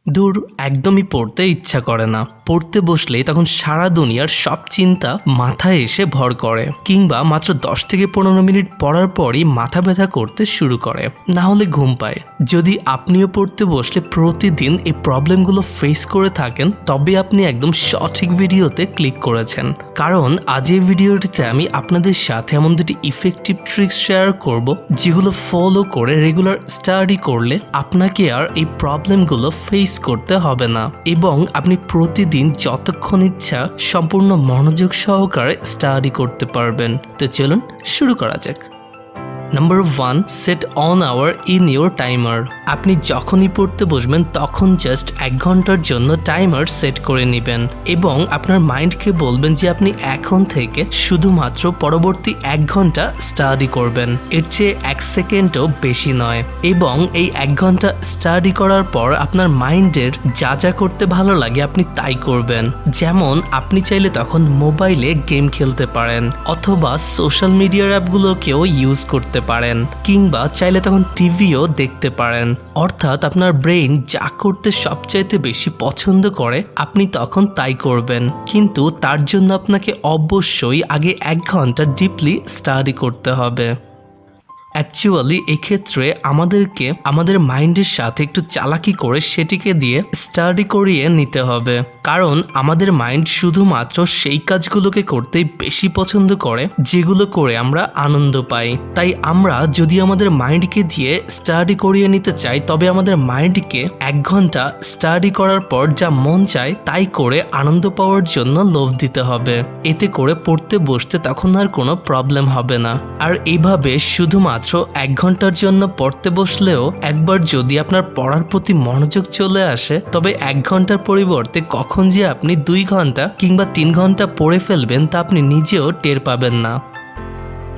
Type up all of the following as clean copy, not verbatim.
দূর একদমই পড়তে ইচ্ছা করে না। পড়তে বসলেই তখন সারা দুনিয়ার সব চিন্তা মাথায় এসে ভর করে, কিংবা মাত্র 10 থেকে 15 মিনিট পড়ার পরই মাথা ব্যথা করতে শুরু করে, না হলে ঘুম পায়। যদি আপনিও পড়তে বসলে প্রতিদিন এই প্রবলেমগুলো ফেস করে থাকেন, তবে আপনি একদম সঠিক ভিডিওতে ক্লিক করেছেন। কারণ আজ এই ভিডিওটিতে আমি আপনাদের সাথে এমন দুটি ইফেক্টিভ ট্রিক্স শেয়ার করব, যেগুলো ফলো করে রেগুলার স্টাডি করলে আপনাকে আর এই প্রবলেমগুলো ফেস করতে হবে না, এবং আপনি প্রতিদিন যতক্ষণ ইচ্ছা সম্পূর্ণ মনোযোগ সহকারে স্টাডি করতে পারবেন। তো চলুন শুরু করা যাক। Number 1, set one hour in your timer. আপনি যখনই পড়তে বসবেন তখন জাস্ট 1 ঘন্টার জন্য টাইমার সেট করে নেবেন, এবং আপনার মাইন্ডকে বলবেন যে আপনি এখন থেকে শুধুমাত্র পরবর্তী 1 ঘন্টা স্টাডি করবেন, এর চেয়ে 1 সেকেন্ডও বেশি নয়। এবং এই 1 ঘন্টা স্টাডি করার পর আপনার মাইন্ডের যা যা করতে ভালো লাগে আপনি তাই করবেন। যেমন আপনি চাইলে তখন মোবাইলে গেম খেলতে পারেন, অথবা সোশ্যাল মিডিয়ার অ্যাপগুলোকেও ইউজ করতে পারেন, কিংবা চাইলে তখন টিভিও দেখতে পারেন। অর্থাৎ আপনার ব্রেইন যা করতে সবচাইতে বেশি পছন্দ করে আপনি তখন তাই করবেন, কিন্তু তার জন্য আপনাকে অবশ্যই আগে 1 ঘন্টা ডিপলি স্টাডি করতে হবে। অ্যাকচুয়ালি এক্ষেত্রে আমাদেরকে আমাদের মাইন্ডের সাথে একটু চালাকি করে সেটিকে দিয়ে স্টাডি করিয়ে নিতে হবে, কারণ আমাদের মাইন্ড শুধুমাত্র সেই কাজগুলোকে করতেই বেশি পছন্দ করে যেগুলো করে আমরা আনন্দ পাই। তাই আমরা যদি আমাদের মাইন্ডকে দিয়ে স্টাডি করিয়ে নিতে চাই, তবে আমাদের মাইন্ডকে 1 ঘন্টা স্টাডি করার পর যা মন চায় তাই করে আনন্দ পাওয়ার জন্য লোভ দিতে হবে। এতে করে পড়তে বসতে তখন আর কোনো প্রবলেম হবে না। আর এইভাবে শুধুমাত্র 1 ঘন্টার জন্য পড়তে বসলেও একবার যদি আপনার পড়ার প্রতি মনোযোগ চলে আসে, তবে 1 ঘন্টার পরিবর্তে কখন যে আপনি 2 ঘন্টা কিংবা 3 ঘন্টা পড়ে ফেলবেন তা আপনি নিজেও টের পাবেন না।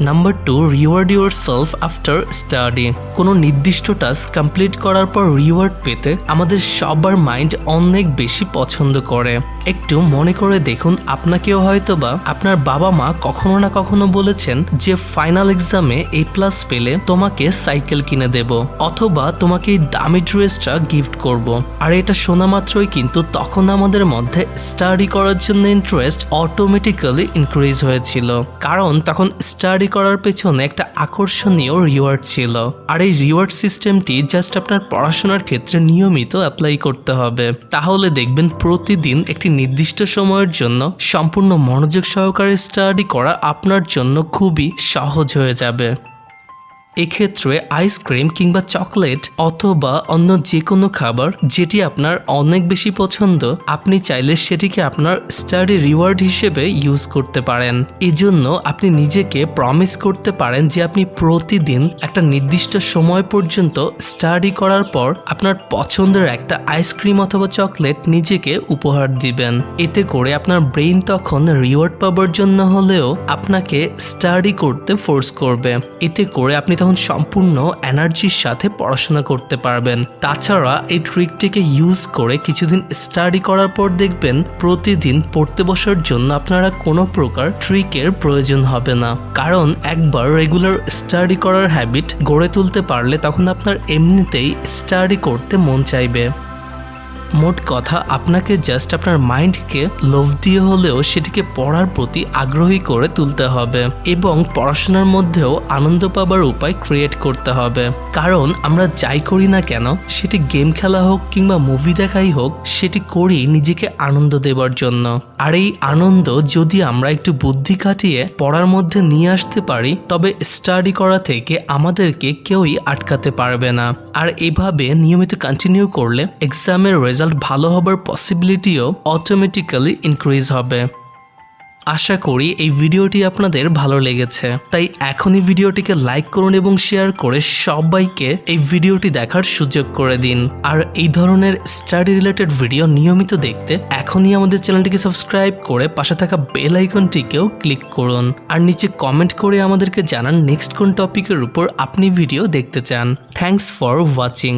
Number 2, reward your self after study. কোনো নির্দিষ্ট টাস্ক কমপ্লিট করার পর রিওয়ার্ড পেতে আমাদের সবার মাইন্ড অনেক বেশি পছন্দ করে। একটু মনে করে দেখুন, আপনাকেও হয়তোবা আপনার বাবা মা কখনো না কখনো বলেছেন যে ফাইনাল এক্সামে A+ পেলে তোমাকে সাইকেল কিনে দেব, অথবা তোমাকে এই দামি ড্রেসটা গিফট করব। আর এটা শোনা মাত্রই কিন্তু তখন আমাদের মধ্যে স্টাডি করার জন্য ইন্টারেস্ট অটোমেটিক্যালি ইনক্রিজ হয়েছিল, কারণ তখন স্টাডি করার পেছনে একটা আকর্ষণীয় রিওয়ার্ড ছিল। আর এই রিওয়ার্ড সিস্টেমটি জাস্ট আপনার পড়াশোনার ক্ষেত্রে নিয়মিত অ্যাপ্লাই করতে হবে, তাহলে দেখবেন প্রতিদিন একটি নির্দিষ্ট সময়ের জন্য সম্পূর্ণ মনোযোগ সহকারে স্টাডি করা আপনার জন্য খুবই সহজ হয়ে যাবে। এক্ষেত্রে আইসক্রিম কিংবা চকলেট অথবা অন্য যে কোনো খাবার যেটি আপনার অনেক বেশি পছন্দ, আপনি চাইলে সেটিকে আপনার স্টাডি রিওয়ার্ড হিসেবে ইউজ করতে পারেন। এজন্য আপনি নিজেকে প্রমিস করতে পারেন যে আপনি প্রতিদিন একটা নির্দিষ্ট সময় পর্যন্ত স্টাডি করার পর আপনার পছন্দের একটা আইসক্রিম অথবা চকলেট নিজেকে উপহার দিবেন। এতে করে আপনার ব্রেইন তখন রিওয়ার্ড পাওয়ার জন্য হলেও আপনাকে স্টাডি করতে ফোর্স করবে। এতে করে আপনি তখন সম্পূর্ণ এনার্জির সাথে পড়াশোনা করতে পারবেন। তাছাড়া এই ট্রিকটিকে ইউজ করে কিছুদিন স্টাডি করার পর দেখবেন প্রতিদিন পড়তে বসার জন্য আপনারা কোনো প্রকার ট্রিকের প্রয়োজন হবে না, কারণ একবার রেগুলার স্টাডি করার হ্যাবিট গড়ে তুলতে পারলে তখন আপনার এমনিতেই স্টাডি করতে মন চাইবে। মোট কথা, আপনাকে জাস্ট আপনার মাইন্ডকে লোভ দিয়ে হলেও সেটিকে পড়ার প্রতি আগ্রহী করে তুলতে হবে, এবং পড়াশোনার মধ্যেও আনন্দ পাবার উপায় ক্রিয়েট করতে হবে। কারণ আমরা যাই করি না কেন, সেটি গেম খেলা হোক কিংবা মুভি দেখাই হোক, সেটি করি নিজেকে আনন্দ দেবার জন্য। আর এই আনন্দ যদি আমরা একটু বুদ্ধি খাটিয়ে পড়ার মধ্যে নিয়ে আসতে পারি, তবে স্টাডি করা থেকে আমাদেরকে কেউই আটকাতে পারবে না। আর এভাবে নিয়মিত কন্টিনিউ করলে এক্সামের রেজাল্ট ভালো হবার পসিবিলিটিও অটোমেটিক্যালি ইনক্রিজ হবে। আশা করি এই ভিডিওটি আপনাদের ভালো লেগেছে, তাই এখনই ভিডিওটিকে লাইক করুন এবং শেয়ার করে সবাইকে এই ভিডিওটি দেখার সুযোগ করে দিন। আর এই ধরনের স্টাডি রিলেটেড ভিডিও নিয়মিত দেখতে এখনই আমাদের চ্যানেলটিকে সাবস্ক্রাইব করে পাশে থাকা বেল আইকনটিকেও ক্লিক করুন। আর নিচে কমেন্ট করে আমাদেরকে জানান নেক্সট কোন টপিকের উপর আপনি ভিডিও দেখতে চান। Thanks for watching.